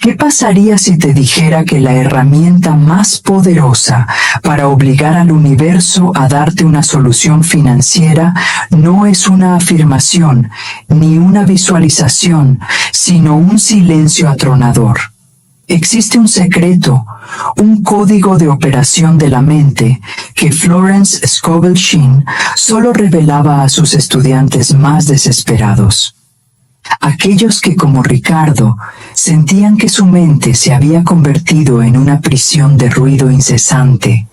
¿Qué pasaría si te dijera que la herramienta más poderosa para obligar al universo a darte una solución financiera no es una afirmación ni una visualización, sino un silencio atronador? Existe un secreto, un código de operación de la mente que Florence Scovel Shinn solo revelaba a sus estudiantes más desesperados. Aquellos que, como Ricardo, sentían que su mente se había convertido en una prisión de ruido incesante,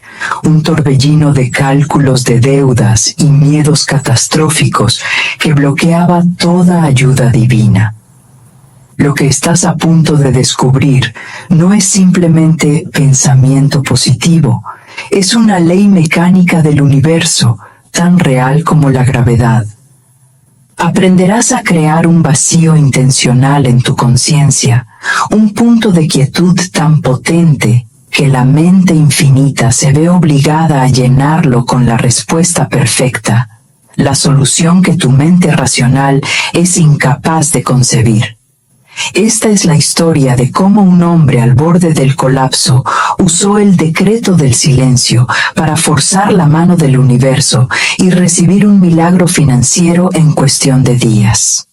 un torbellino de cálculos de deudas y miedos catastróficos que bloqueaba toda ayuda divina. Lo que estás a punto de descubrir no es simplemente pensamiento positivo, es una ley mecánica del universo, tan real como la gravedad. Aprenderás a crear un vacío intencional en tu conciencia, un punto de quietud tan potente que la mente infinita se ve obligada a llenarlo con la respuesta perfecta, la solución que tu mente racional es incapaz de concebir. Esta es la historia de cómo un hombre al borde del colapso usó el decreto del silencio para forzar la mano del universo y recibir un milagro financiero en cuestión de días.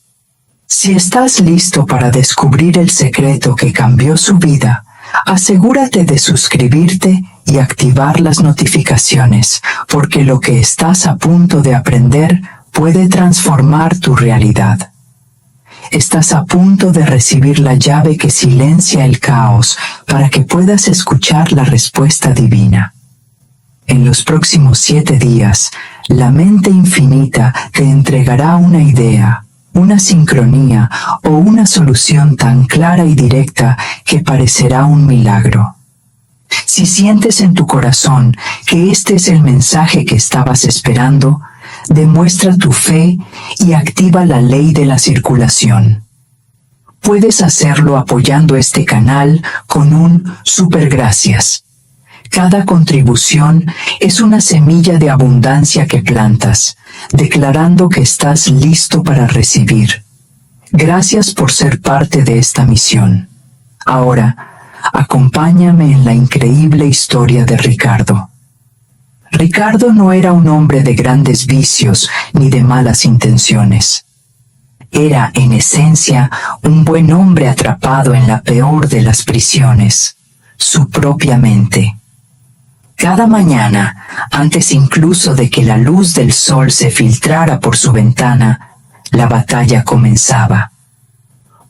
Si estás listo para descubrir el secreto que cambió su vida, asegúrate de suscribirte y activar las notificaciones, porque lo que estás a punto de aprender puede transformar tu realidad. Estás a punto de recibir la llave que silencia el caos para que puedas escuchar la respuesta divina. En los próximos 7 días, la mente infinita te entregará una idea, una sincronía o una solución tan clara y directa que parecerá un milagro. Si sientes en tu corazón que este es el mensaje que estabas esperando, demuestra tu fe y activa la ley de la circulación. Puedes hacerlo apoyando este canal con un super gracias. Cada contribución es una semilla de abundancia que plantas, declarando que estás listo para recibir. Gracias por ser parte de esta misión. Ahora, acompáñame en la increíble historia de Ricardo. Ricardo no era un hombre de grandes vicios ni de malas intenciones. Era, en esencia, un buen hombre atrapado en la peor de las prisiones, su propia mente. Cada mañana, antes incluso de que la luz del sol se filtrara por su ventana, la batalla comenzaba.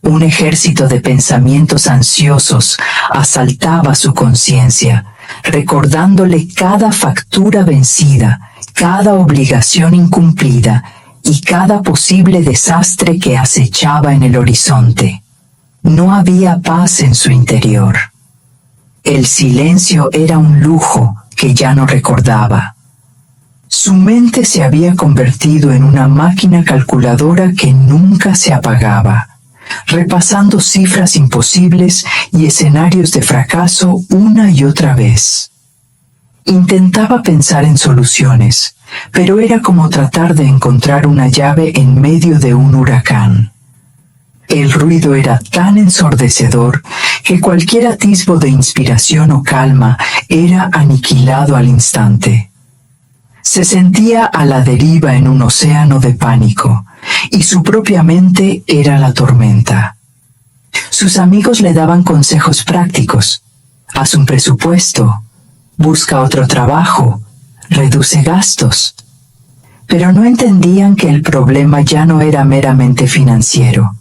Un ejército de pensamientos ansiosos asaltaba su conciencia, recordándole cada factura vencida, cada obligación incumplida y cada posible desastre que acechaba en el horizonte. No había paz en su interior. El silencio era un lujo que ya no recordaba. Su mente se había convertido en una máquina calculadora que nunca se apagaba, repasando cifras imposibles y escenarios de fracaso una y otra vez. Intentaba pensar en soluciones, pero era como tratar de encontrar una llave en medio de un huracán. El ruido era tan ensordecedor que cualquier atisbo de inspiración o calma era aniquilado al instante. Se sentía a la deriva en un océano de pánico, y su propia mente era la tormenta. Sus amigos le daban consejos prácticos. Haz un presupuesto, busca otro trabajo, reduce gastos. Pero no entendían que el problema ya no era meramente financiero.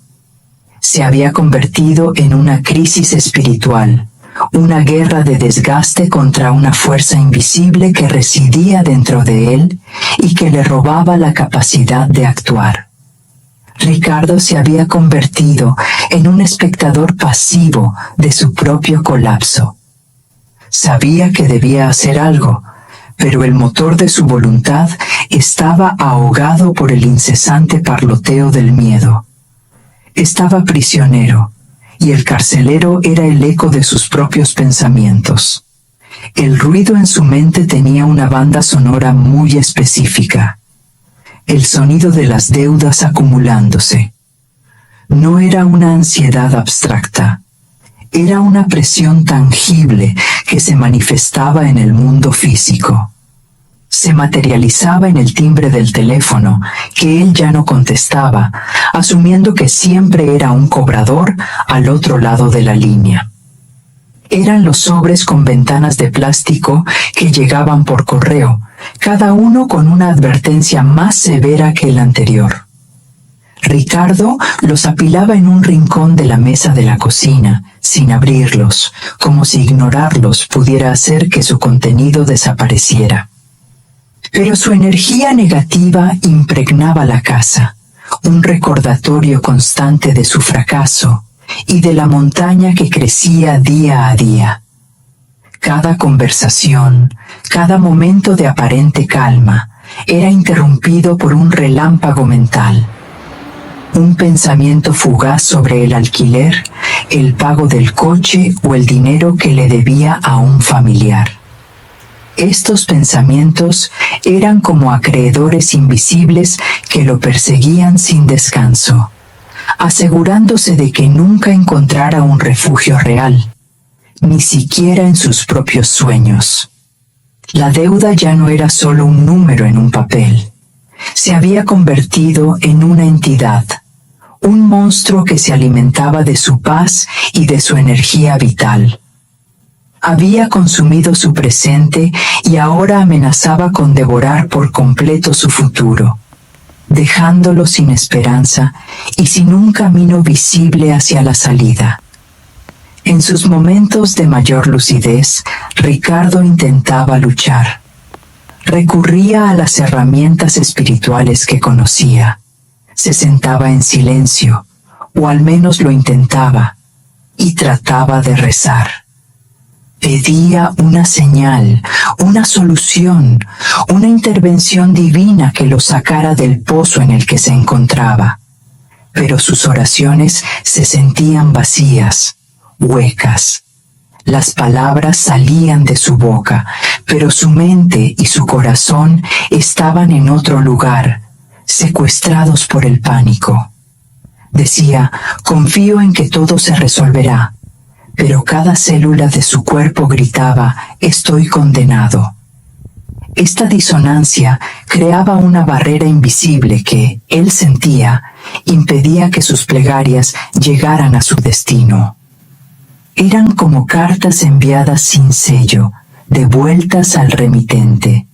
Se había convertido en una crisis espiritual, una guerra de desgaste contra una fuerza invisible que residía dentro de él y que le robaba la capacidad de actuar. Ricardo se había convertido en un espectador pasivo de su propio colapso. Sabía que debía hacer algo, pero el motor de su voluntad estaba ahogado por el incesante parloteo del miedo. Estaba prisionero, y el carcelero era el eco de sus propios pensamientos. El ruido en su mente tenía una banda sonora muy específica. El sonido de las deudas acumulándose. No era una ansiedad abstracta. Era una presión tangible que se manifestaba en el mundo físico. Se materializaba en el timbre del teléfono, que él ya no contestaba, asumiendo que siempre era un cobrador al otro lado de la línea. Eran los sobres con ventanas de plástico que llegaban por correo, cada uno con una advertencia más severa que el anterior. Ricardo los apilaba en un rincón de la mesa de la cocina, sin abrirlos, como si ignorarlos pudiera hacer que su contenido desapareciera. Pero su energía negativa impregnaba la casa, un recordatorio constante de su fracaso y de la montaña que crecía día a día. Cada conversación, cada momento de aparente calma, era interrumpido por un relámpago mental. Un pensamiento fugaz sobre el alquiler, el pago del coche o el dinero que le debía a un familiar. Estos pensamientos eran como acreedores invisibles que lo perseguían sin descanso, asegurándose de que nunca encontrara un refugio real, ni siquiera en sus propios sueños. La deuda ya no era solo un número en un papel. Se había convertido en una entidad, un monstruo que se alimentaba de su paz y de su energía vital. Había consumido su presente y ahora amenazaba con devorar por completo su futuro, dejándolo sin esperanza y sin un camino visible hacia la salida. En sus momentos de mayor lucidez, Ricardo intentaba luchar. Recurría a las herramientas espirituales que conocía. Se sentaba en silencio, o al menos lo intentaba, y trataba de rezar. Pedía una señal, una solución, una intervención divina que lo sacara del pozo en el que se encontraba. Pero sus oraciones se sentían vacías, huecas. Las palabras salían de su boca, pero su mente y su corazón estaban en otro lugar, secuestrados por el pánico. Decía, confío en que todo se resolverá. Pero cada célula de su cuerpo gritaba, estoy condenado. Esta disonancia creaba una barrera invisible que, él sentía, impedía que sus plegarias llegaran a su destino. Eran como cartas enviadas sin sello, devueltas al remitente.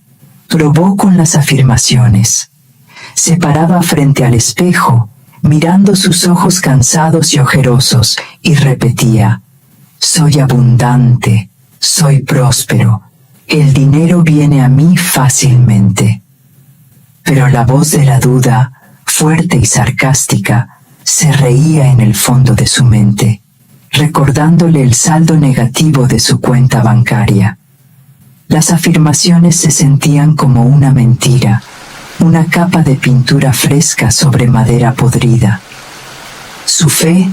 Probó con las afirmaciones. Se paraba frente al espejo, mirando sus ojos cansados y ojerosos, y repetía, soy abundante, soy próspero, el dinero viene a mí fácilmente. Pero la voz de la duda, fuerte y sarcástica, se reía en el fondo de su mente, recordándole el saldo negativo de su cuenta bancaria. Las afirmaciones se sentían como una mentira, una capa de pintura fresca sobre madera podrida. Su fe,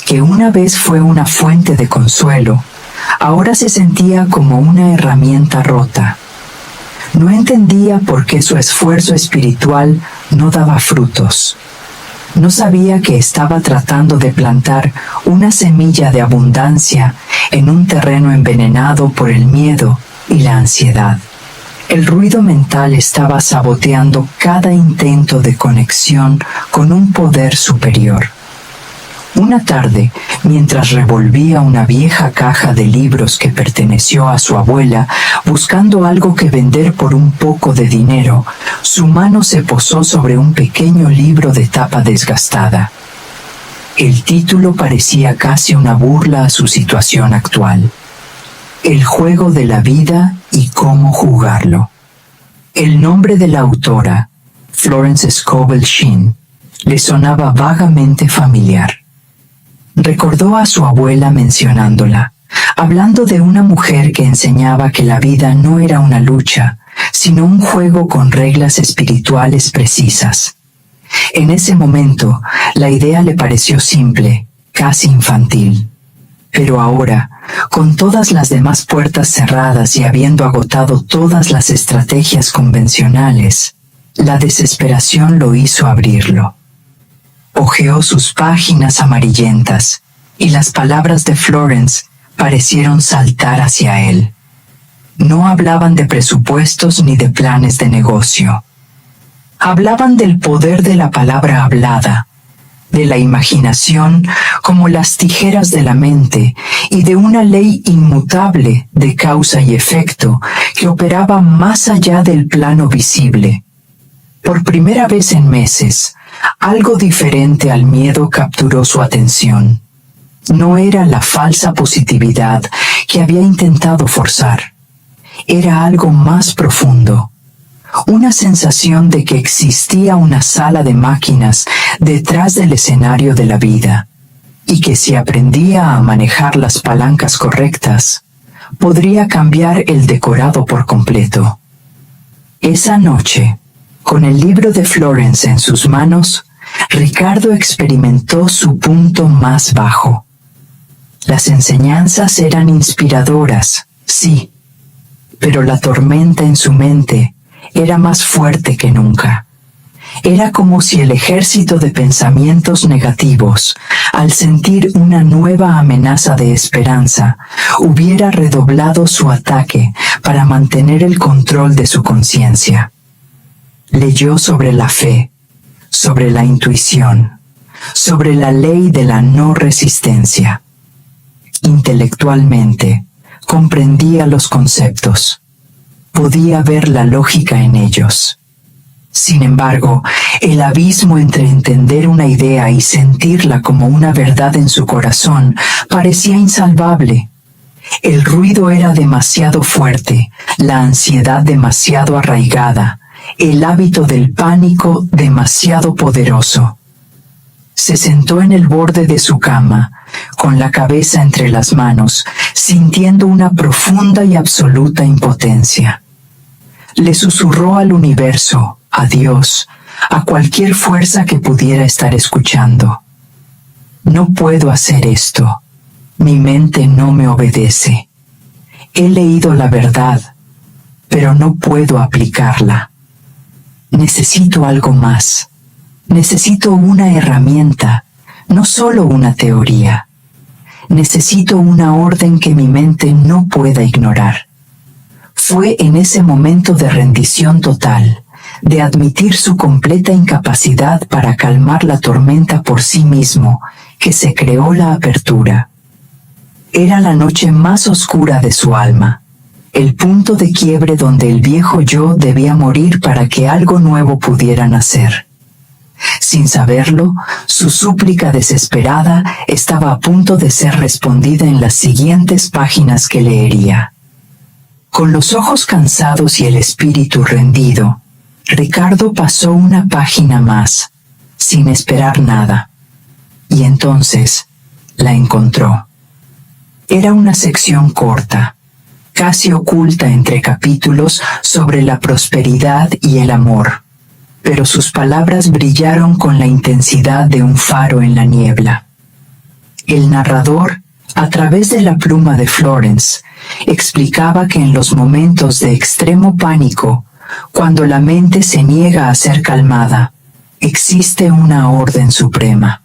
que una vez fue una fuente de consuelo, ahora se sentía como una herramienta rota. No entendía por qué su esfuerzo espiritual no daba frutos. No sabía que estaba tratando de plantar una semilla de abundancia en un terreno envenenado por el miedo y la ansiedad. El ruido mental estaba saboteando cada intento de conexión con un poder superior. Una tarde, mientras revolvía una vieja caja de libros que perteneció a su abuela, buscando algo que vender por un poco de dinero, su mano se posó sobre un pequeño libro de tapa desgastada. El título parecía casi una burla a su situación actual. El juego de la vida y cómo jugarlo. El nombre de la autora, Florence Scovel Shinn, le sonaba vagamente familiar. Recordó a su abuela mencionándola, hablando de una mujer que enseñaba que la vida no era una lucha, sino un juego con reglas espirituales precisas. En ese momento, la idea le pareció simple, casi infantil. Pero ahora, con todas las demás puertas cerradas y habiendo agotado todas las estrategias convencionales, la desesperación lo hizo abrirlo. Hojeó sus páginas amarillentas y las palabras de Florence parecieron saltar hacia él. No hablaban de presupuestos ni de planes de negocio. Hablaban del poder de la palabra hablada, de la imaginación como las tijeras de la mente y de una ley inmutable de causa y efecto que operaba más allá del plano visible. Por primera vez en meses, algo diferente al miedo capturó su atención. No era la falsa positividad que había intentado forzar. Era algo más profundo. Una sensación de que existía una sala de máquinas detrás del escenario de la vida, y que si aprendía a manejar las palancas correctas, podría cambiar el decorado por completo. Esa noche, con el libro de Florence en sus manos, Ricardo experimentó su punto más bajo. Las enseñanzas eran inspiradoras, sí, pero la tormenta en su mente era más fuerte que nunca. Era como si el ejército de pensamientos negativos, al sentir una nueva amenaza de esperanza, hubiera redoblado su ataque para mantener el control de su conciencia. Leyó sobre la fe, sobre la intuición, sobre la ley de la no resistencia. Intelectualmente, comprendía los conceptos. Podía ver la lógica en ellos. Sin embargo, el abismo entre entender una idea y sentirla como una verdad en su corazón parecía insalvable. El ruido era demasiado fuerte, la ansiedad demasiado arraigada, el hábito del pánico demasiado poderoso. Se sentó en el borde de su cama, con la cabeza entre las manos, sintiendo una profunda y absoluta impotencia. Le susurró al universo, a Dios, a cualquier fuerza que pudiera estar escuchando: no puedo hacer esto. Mi mente no me obedece. He leído la verdad, pero no puedo aplicarla. Necesito algo más. Necesito una herramienta, no solo una teoría. Necesito una orden que mi mente no pueda ignorar. Fue en ese momento de rendición total, de admitir su completa incapacidad para calmar la tormenta por sí mismo, que se creó la apertura. Era la noche más oscura de su alma, el punto de quiebre donde el viejo yo debía morir para que algo nuevo pudiera nacer. Sin saberlo, su súplica desesperada estaba a punto de ser respondida en las siguientes páginas que leería. Con los ojos cansados y el espíritu rendido, Ricardo pasó una página más, sin esperar nada, y entonces la encontró. Era una sección corta, casi oculta entre capítulos sobre la prosperidad y el amor, pero sus palabras brillaron con la intensidad de un faro en la niebla. El narrador, a través de la pluma de Florence, explicaba que en los momentos de extremo pánico, cuando la mente se niega a ser calmada, existe una orden suprema.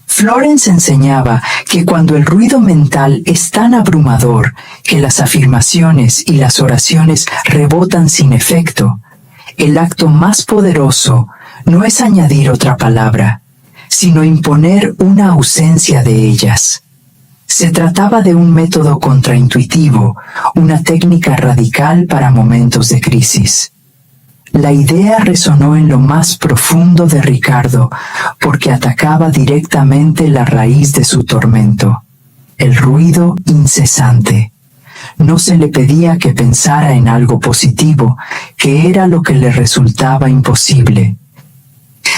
Florence enseñaba que cuando el ruido mental es tan abrumador que las afirmaciones y las oraciones rebotan sin efecto, el acto más poderoso no es añadir otra palabra, sino imponer una ausencia de ellas. Se trataba de un método contraintuitivo, una técnica radical para momentos de crisis. La idea resonó en lo más profundo de Ricardo porque atacaba directamente la raíz de su tormento, el ruido incesante. No se le pedía que pensara en algo positivo, que era lo que le resultaba imposible.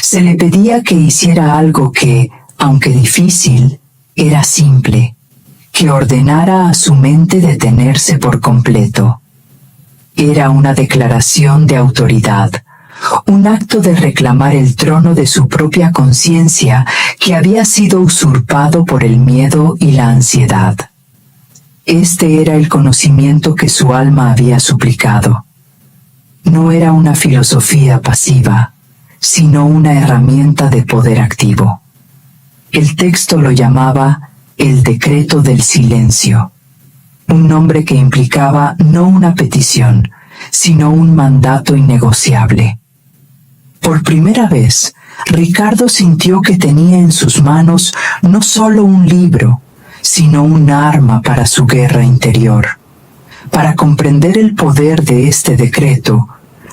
Se le pedía que hiciera algo que, aunque difícil, era simple, que ordenara a su mente detenerse por completo. Era una declaración de autoridad, un acto de reclamar el trono de su propia conciencia que había sido usurpado por el miedo y la ansiedad. Este era el conocimiento que su alma había suplicado. No era una filosofía pasiva, sino una herramienta de poder activo. El texto lo llamaba el decreto del silencio, un nombre que implicaba no una petición, sino un mandato innegociable. Por primera vez, Ricardo sintió que tenía en sus manos no solo un libro, sino un arma para su guerra interior. Para comprender el poder de este decreto,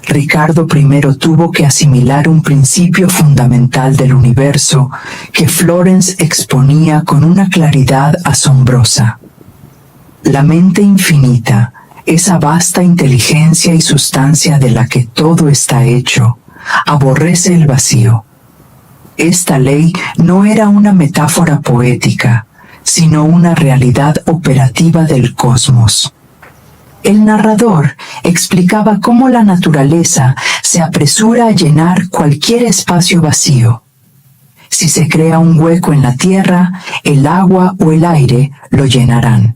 Ricardo primero tuvo que asimilar un principio fundamental del universo que Florence exponía con una claridad asombrosa. La mente infinita, esa vasta inteligencia y sustancia de la que todo está hecho, aborrece el vacío. Esta ley no era una metáfora poética, sino una realidad operativa del cosmos. El narrador explicaba cómo la naturaleza se apresura a llenar cualquier espacio vacío. Si se crea un hueco en la tierra, el agua o el aire lo llenarán.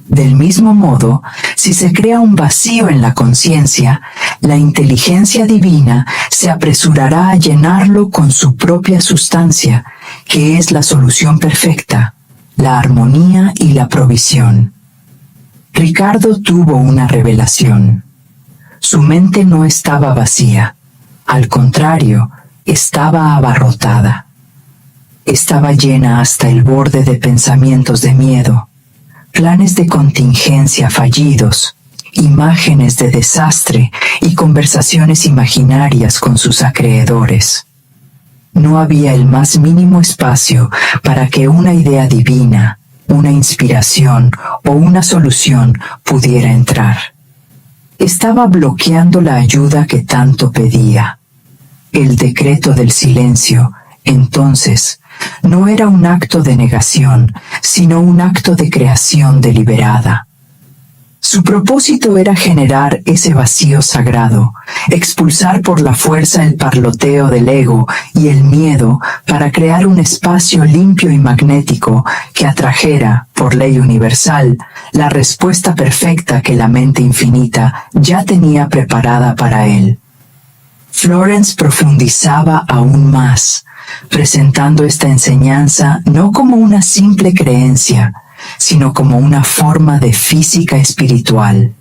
Del mismo modo, si se crea un vacío en la conciencia, la inteligencia divina se apresurará a llenarlo con su propia sustancia, que es la solución perfecta, la armonía y la provisión. Ricardo tuvo una revelación. Su mente no estaba vacía, al contrario, estaba abarrotada. Estaba llena hasta el borde de pensamientos de miedo, planes de contingencia fallidos, imágenes de desastre y conversaciones imaginarias con sus acreedores. No había el más mínimo espacio para que una idea divina, una inspiración o una solución pudiera entrar. Estaba bloqueando la ayuda que tanto pedía. El decreto del silencio, entonces, no era un acto de negación, sino un acto de creación deliberada. Su propósito era generar ese vacío sagrado, expulsar por la fuerza el parloteo del ego y el miedo para crear un espacio limpio y magnético que atrajera, por ley universal, la respuesta perfecta que la mente infinita ya tenía preparada para él. Florence profundizaba aún más, presentando esta enseñanza no como una simple creencia, sino como una forma de física espiritual.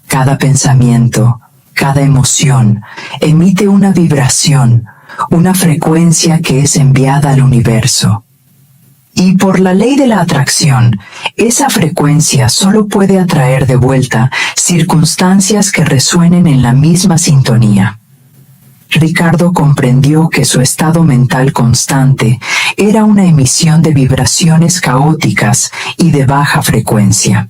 Cada pensamiento, cada emoción, emite una vibración, una frecuencia que es enviada al universo. Y por la ley de la atracción, esa frecuencia solo puede atraer de vuelta circunstancias que resuenen en la misma sintonía. Ricardo comprendió que su estado mental constante era una emisión de vibraciones caóticas y de baja frecuencia.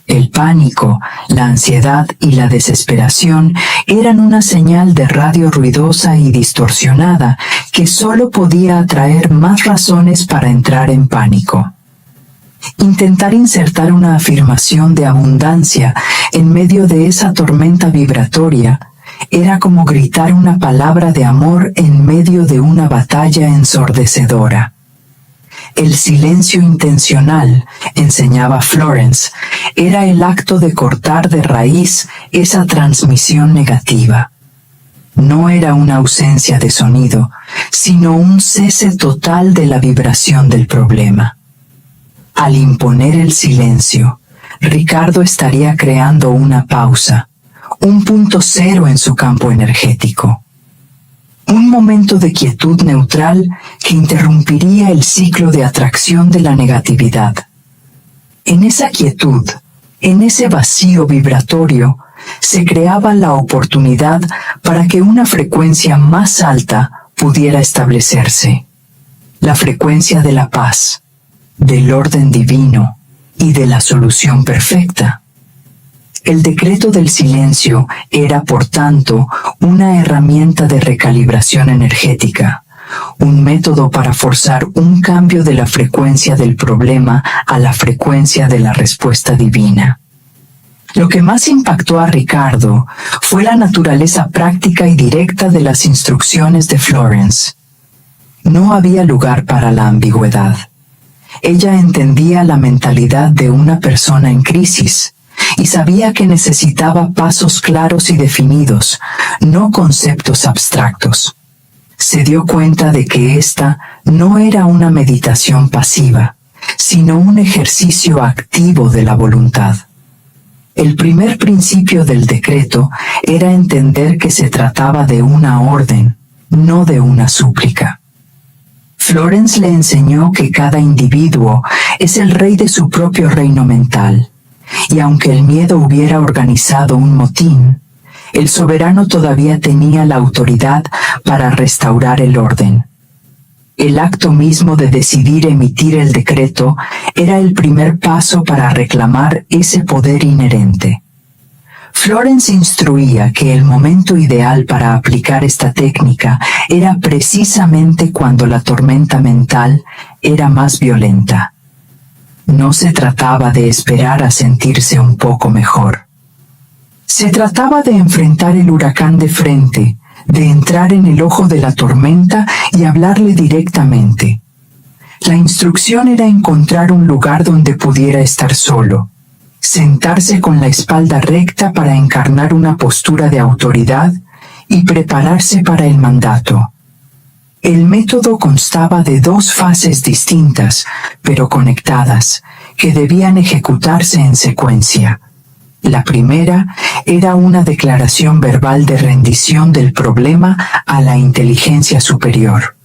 El pánico, la ansiedad y la desesperación eran una señal de radio ruidosa y distorsionada que solo podía atraer más razones para entrar en pánico. Intentar insertar una afirmación de abundancia en medio de esa tormenta vibratoria era como gritar una palabra de amor en medio de una batalla ensordecedora. El silencio intencional, enseñaba Florence, era el acto de cortar de raíz esa transmisión negativa. No era una ausencia de sonido, sino un cese total de la vibración del problema. Al imponer el silencio, Ricardo estaría creando una pausa, un punto cero en su campo energético. Un momento de quietud neutral que interrumpiría el ciclo de atracción de la negatividad. En esa quietud, en ese vacío vibratorio, se creaba la oportunidad para que una frecuencia más alta pudiera establecerse. La frecuencia de la paz, del orden divino y de la solución perfecta. El decreto del silencio era, por tanto, una herramienta de recalibración energética, un método para forzar un cambio de la frecuencia del problema a la frecuencia de la respuesta divina. Lo que más impactó a Ricardo fue la naturaleza práctica y directa de las instrucciones de Florence. No había lugar para la ambigüedad. Ella entendía la mentalidad de una persona en crisis, y sabía que necesitaba pasos claros y definidos, no conceptos abstractos. Se dio cuenta de que esta no era una meditación pasiva, sino un ejercicio activo de la voluntad. El primer principio del decreto era entender que se trataba de una orden, no de una súplica. Florence le enseñó que cada individuo es el rey de su propio reino mental, y aunque el miedo hubiera organizado un motín, el soberano todavía tenía la autoridad para restaurar el orden. El acto mismo de decidir emitir el decreto era el primer paso para reclamar ese poder inherente. Florence instruía que el momento ideal para aplicar esta técnica era precisamente cuando la tormenta mental era más violenta. No se trataba de esperar a sentirse un poco mejor. Se trataba de enfrentar el huracán de frente, de entrar en el ojo de la tormenta y hablarle directamente. La instrucción era encontrar un lugar donde pudiera estar solo, sentarse con la espalda recta para encarnar una postura de autoridad y prepararse para el mandato. El método constaba de 2 fases distintas, pero conectadas, que debían ejecutarse en secuencia. La primera era una declaración verbal de rendición del problema a la inteligencia superior.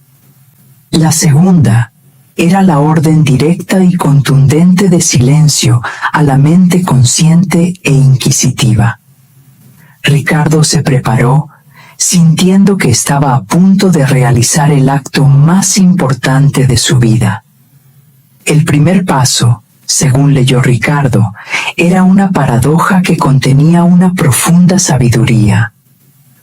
La segunda era la orden directa y contundente de silencio a la mente consciente e inquisitiva. Ricardo se preparó, sintiendo que estaba a punto de realizar el acto más importante de su vida. El primer paso, según leyó Ricardo, era una paradoja que contenía una profunda sabiduría.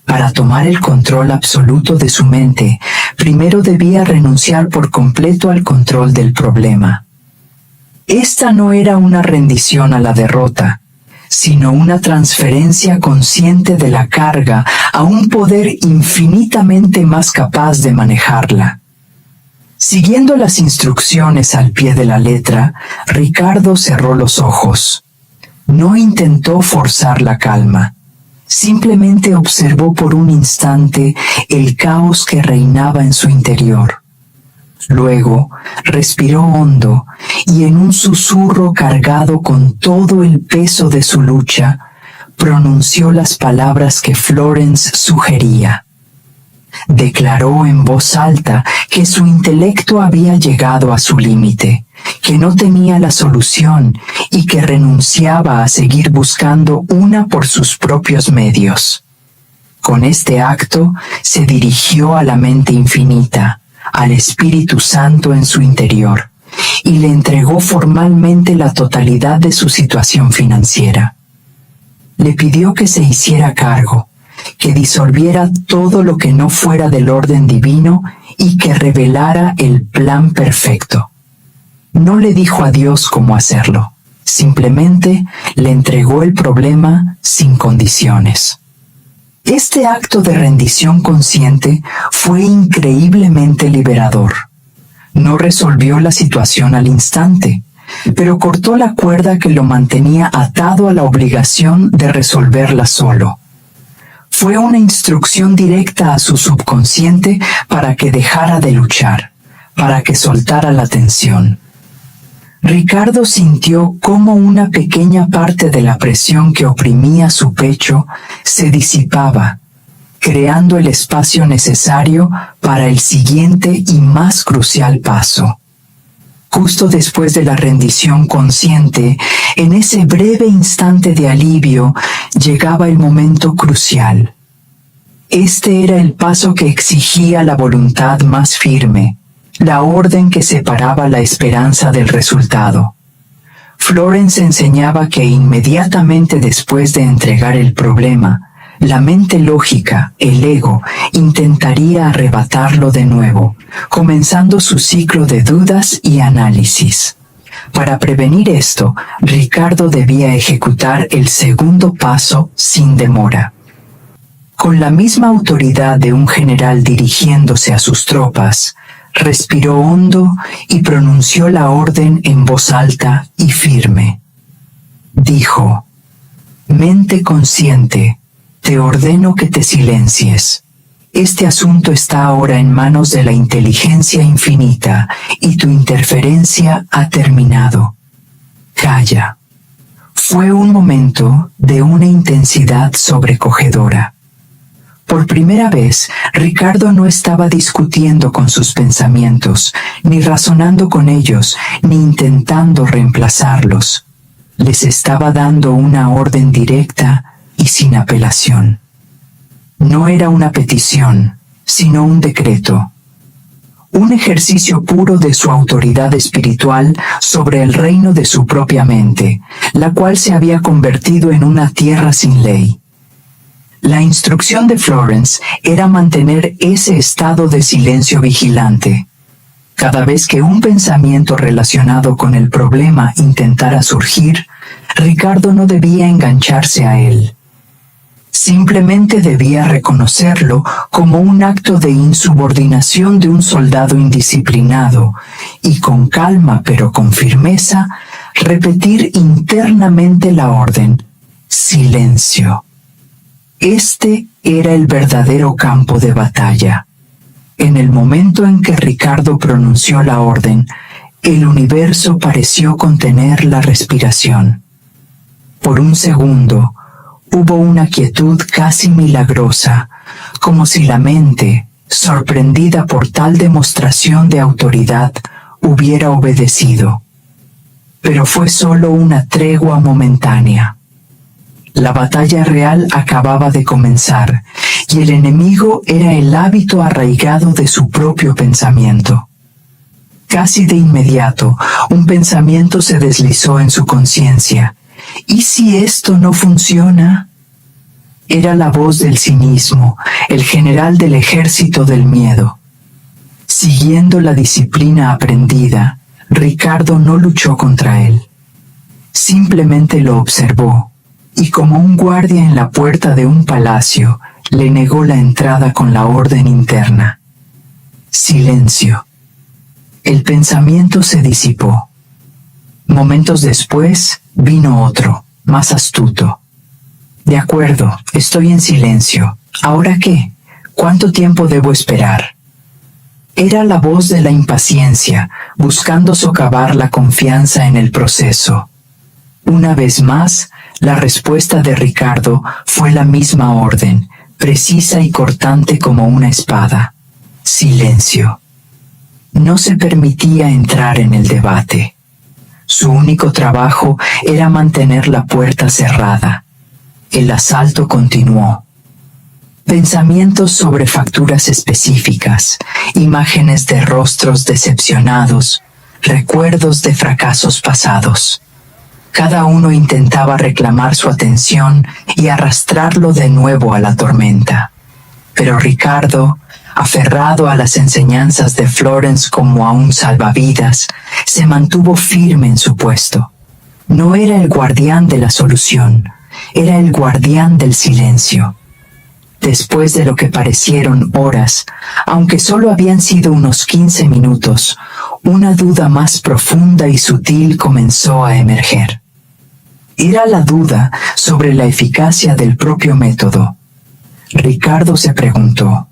Para tomar el control absoluto de su mente, primero debía renunciar por completo al control del problema. Esta no era una rendición a la derrota, sino una transferencia consciente de la carga a un poder infinitamente más capaz de manejarla. Siguiendo las instrucciones al pie de la letra, Ricardo cerró los ojos. No intentó forzar la calma. Simplemente observó por un instante el caos que reinaba en su interior. Luego, respiró hondo y en un susurro cargado con todo el peso de su lucha, pronunció las palabras que Florence sugería. Declaró en voz alta que su intelecto había llegado a su límite, que no tenía la solución y que renunciaba a seguir buscando una por sus propios medios. Con este acto se dirigió a la mente infinita, al Espíritu Santo en su interior, y le entregó formalmente la totalidad de su situación financiera. Le pidió que se hiciera cargo, que disolviera todo lo que no fuera del orden divino y que revelara el plan perfecto. No le dijo a Dios cómo hacerlo, simplemente le entregó el problema sin condiciones. Este acto de rendición consciente fue increíblemente liberador. No resolvió la situación al instante, pero cortó la cuerda que lo mantenía atado a la obligación de resolverla solo. Fue una instrucción directa a su subconsciente para que dejara de luchar, para que soltara la tensión. Ricardo sintió cómo una pequeña parte de la presión que oprimía su pecho se disipaba, creando el espacio necesario para el siguiente y más crucial paso. Justo después de la rendición consciente, en ese breve instante de alivio, llegaba el momento crucial. Este era el paso que exigía la voluntad más firme, la orden que separaba la esperanza del resultado. Florence enseñaba que inmediatamente después de entregar el problema, la mente lógica, el ego, intentaría arrebatarlo de nuevo, comenzando su ciclo de dudas y análisis. Para prevenir esto, Ricardo debía ejecutar el segundo paso sin demora. Con la misma autoridad de un general dirigiéndose a sus tropas, respiró hondo y pronunció la orden en voz alta y firme. Dijo: «Mente consciente, te ordeno que te silencies, Este asunto está ahora en manos de la inteligencia infinita y tu interferencia ha terminado. Calla. Fue un momento de una intensidad sobrecogedora. Por primera vez, Ricardo no estaba discutiendo con sus pensamientos, ni razonando con ellos, ni intentando reemplazarlos. Les estaba dando una orden directa y sin apelación. No era una petición, sino un decreto. Un ejercicio puro de su autoridad espiritual sobre el reino de su propia mente, la cual se había convertido en una tierra sin ley. La instrucción de Florence era mantener ese estado de silencio vigilante. Cada vez que un pensamiento relacionado con el problema intentara surgir, Ricardo no debía engancharse a él. Simplemente debía reconocerlo como un acto de insubordinación de un soldado indisciplinado y con calma pero con firmeza repetir internamente la orden: silencio. Este era el verdadero campo de batalla. En el momento en que Ricardo pronunció la orden, el universo pareció contener la respiración. Por un segundo, hubo una quietud casi milagrosa, como si la mente, sorprendida por tal demostración de autoridad, hubiera obedecido. Pero fue solo una tregua momentánea. La batalla real acababa de comenzar, y el enemigo era el hábito arraigado de su propio pensamiento. Casi de inmediato, un pensamiento se deslizó en su conciencia. ¿Y si esto no funciona? Era la voz del cinismo, el general del ejército del miedo. Siguiendo la disciplina aprendida, Ricardo no luchó contra él. Simplemente lo observó, y como un guardia en la puerta de un palacio, le negó la entrada con la orden interna. Silencio. El pensamiento se disipó. Momentos después, vino otro, más astuto. De acuerdo, estoy en silencio. ¿Ahora qué? ¿Cuánto tiempo debo esperar? Era la voz de la impaciencia, buscando socavar la confianza en el proceso. Una vez más, la respuesta de Ricardo fue la misma orden, precisa y cortante como una espada. Silencio. No se permitía entrar en el debate. Su único trabajo era mantener la puerta cerrada. El asalto continuó. Pensamientos sobre facturas específicas, imágenes de rostros decepcionados, recuerdos de fracasos pasados. Cada uno intentaba reclamar su atención y arrastrarlo de nuevo a la tormenta. Pero Ricardo, aferrado a las enseñanzas de Florence como a un salvavidas, se mantuvo firme en su puesto. No era el guardián de la solución, era el guardián del silencio. Después de lo que parecieron horas, aunque solo habían sido unos 15 minutos, una duda más profunda y sutil comenzó a emerger. Era la duda sobre la eficacia del propio método. Ricardo se preguntó: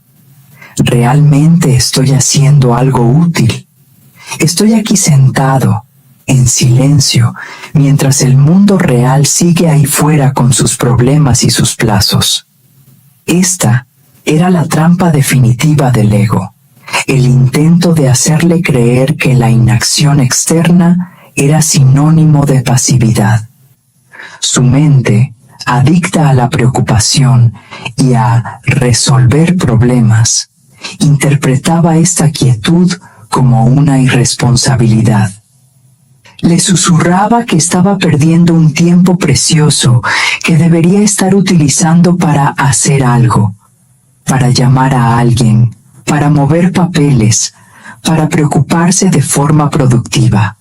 ¿realmente estoy haciendo algo útil? Estoy aquí sentado, en silencio, mientras el mundo real sigue ahí fuera con sus problemas y sus plazos. Esta era la trampa definitiva del ego, el intento de hacerle creer que la inacción externa era sinónimo de pasividad. Su mente, adicta a la preocupación y a resolver problemas, interpretaba esta quietud como una irresponsabilidad. Le susurraba que estaba perdiendo un tiempo precioso que debería estar utilizando para hacer algo, para llamar a alguien, para mover papeles, para preocuparse de forma productiva.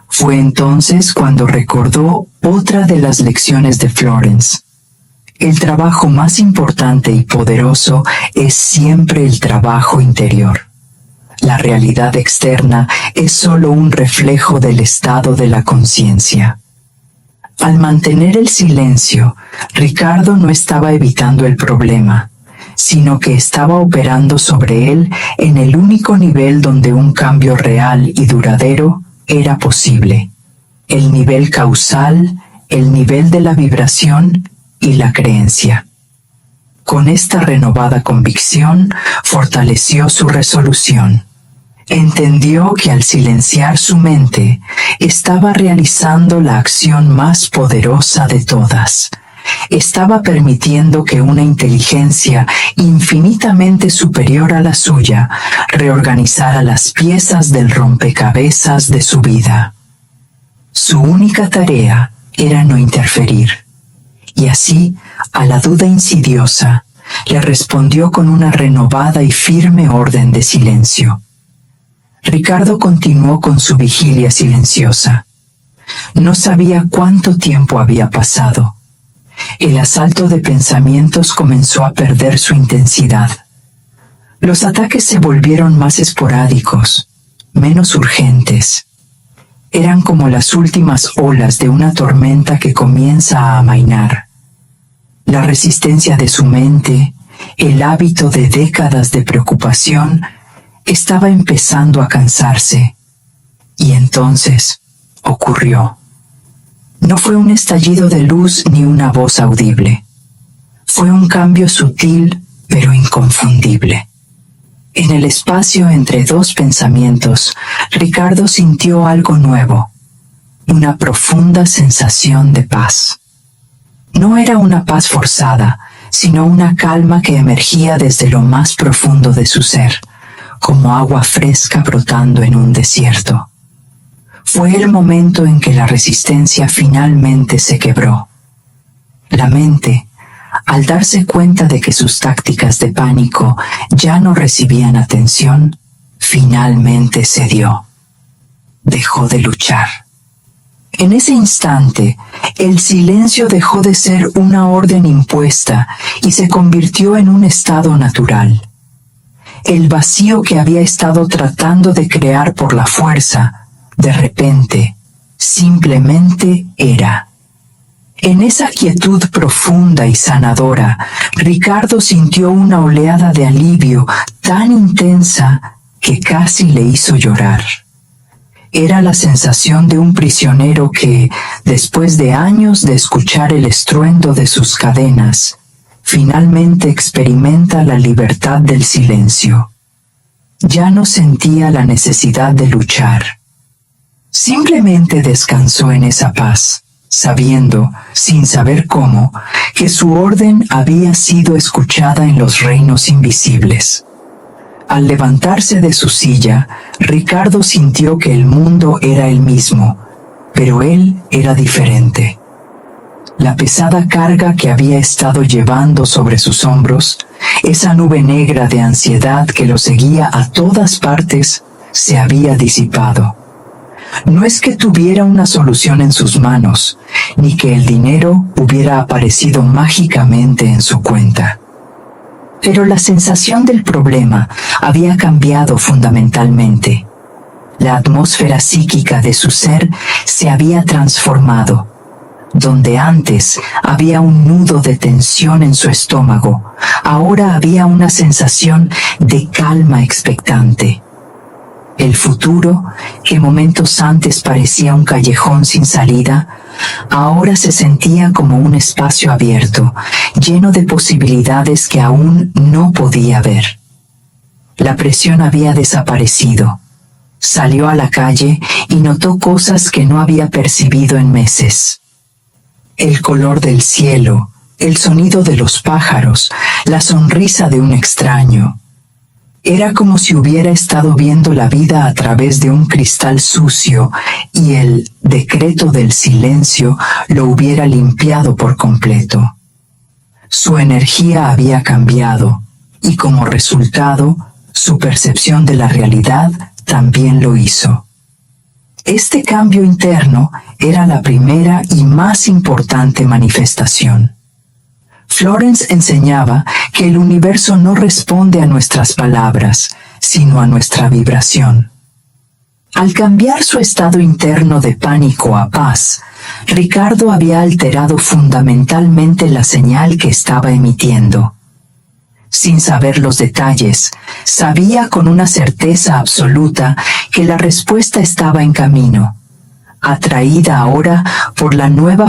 Fue entonces cuando recordó otra de las lecciones de Florence. El trabajo más importante y poderoso es siempre el trabajo interior. La realidad externa es solo un reflejo del estado de la conciencia. Al mantener el silencio, Ricardo no estaba evitando el problema. sino que estaba operando sobre él en el único nivel donde un cambio real y duradero era posible: el nivel causal, el nivel de la vibración y la creencia. Con esta renovada convicción, fortaleció su resolución. Entendió que al silenciar su mente, estaba realizando la acción más poderosa de todas. Estaba permitiendo que una inteligencia infinitamente superior a la suya reorganizara las piezas del rompecabezas de su vida. Su única tarea era no interferir. Y así, a la duda insidiosa, le respondió con una renovada y firme orden de silencio. Ricardo continuó con su vigilia silenciosa. No sabía cuánto tiempo había pasado. El asalto de pensamientos comenzó a perder su intensidad. Los ataques se volvieron más esporádicos, menos urgentes. Eran como las últimas olas de una tormenta que comienza a amainar. La resistencia de su mente, el hábito de décadas de preocupación, estaba empezando a cansarse. Y entonces ocurrió. No fue un estallido de luz ni una voz audible. Fue un cambio sutil pero inconfundible. En el espacio entre dos pensamientos, Ricardo sintió algo nuevo, una profunda sensación de paz. No era una paz forzada, sino una calma que emergía desde lo más profundo de su ser, como agua fresca brotando en un desierto. Fue el momento en que la resistencia finalmente se quebró. La mente, al darse cuenta de que sus tácticas de pánico ya no recibían atención, finalmente cedió. Dejó de luchar. En ese instante, el silencio dejó de ser una orden impuesta y se convirtió en un estado natural. El vacío que había estado tratando de crear por la fuerza, de repente, simplemente era. En esa quietud profunda y sanadora, Ricardo sintió una oleada de alivio tan intensa que casi le hizo llorar. Era la sensación de un prisionero que, después de años de escuchar el estruendo de sus cadenas, finalmente experimenta la libertad del silencio. Ya no sentía la necesidad de luchar. Simplemente descansó en esa paz, sabiendo, sin saber cómo, que su orden había sido escuchada en los reinos invisibles. Al levantarse de su silla, Ricardo sintió que el mundo era el mismo, pero él era diferente. La pesada carga que había estado llevando sobre sus hombros, esa nube negra de ansiedad que lo seguía a todas partes, se había disipado. No es que tuviera una solución en sus manos, ni que el dinero hubiera aparecido mágicamente en su cuenta. Pero la sensación del problema había cambiado fundamentalmente. La atmósfera psíquica de su ser se había transformado. Donde antes había un nudo de tensión en su estómago, ahora había una sensación de calma expectante. El futuro, que momentos antes parecía un callejón sin salida, ahora se sentía como un espacio abierto, lleno de posibilidades que aún no podía ver. La presión había desaparecido. Salió a la calle y notó cosas que no había percibido en meses. El color del cielo, el sonido de los pájaros, la sonrisa de un extraño. Era como si hubiera estado viendo la vida a través de un cristal sucio y el decreto del silencio lo hubiera limpiado por completo. Su energía había cambiado y como resultado, su percepción de la realidad también lo hizo. Este cambio interno era la primera y más importante manifestación. Florence enseñaba que el universo no responde a nuestras palabras, sino a nuestra vibración. Al cambiar su estado interno de pánico a paz, Ricardo había alterado fundamentalmente la señal que estaba emitiendo. sin saber los detalles. Sabía con una certeza absoluta que la respuesta estaba en camino. Atraída ahora por la nueva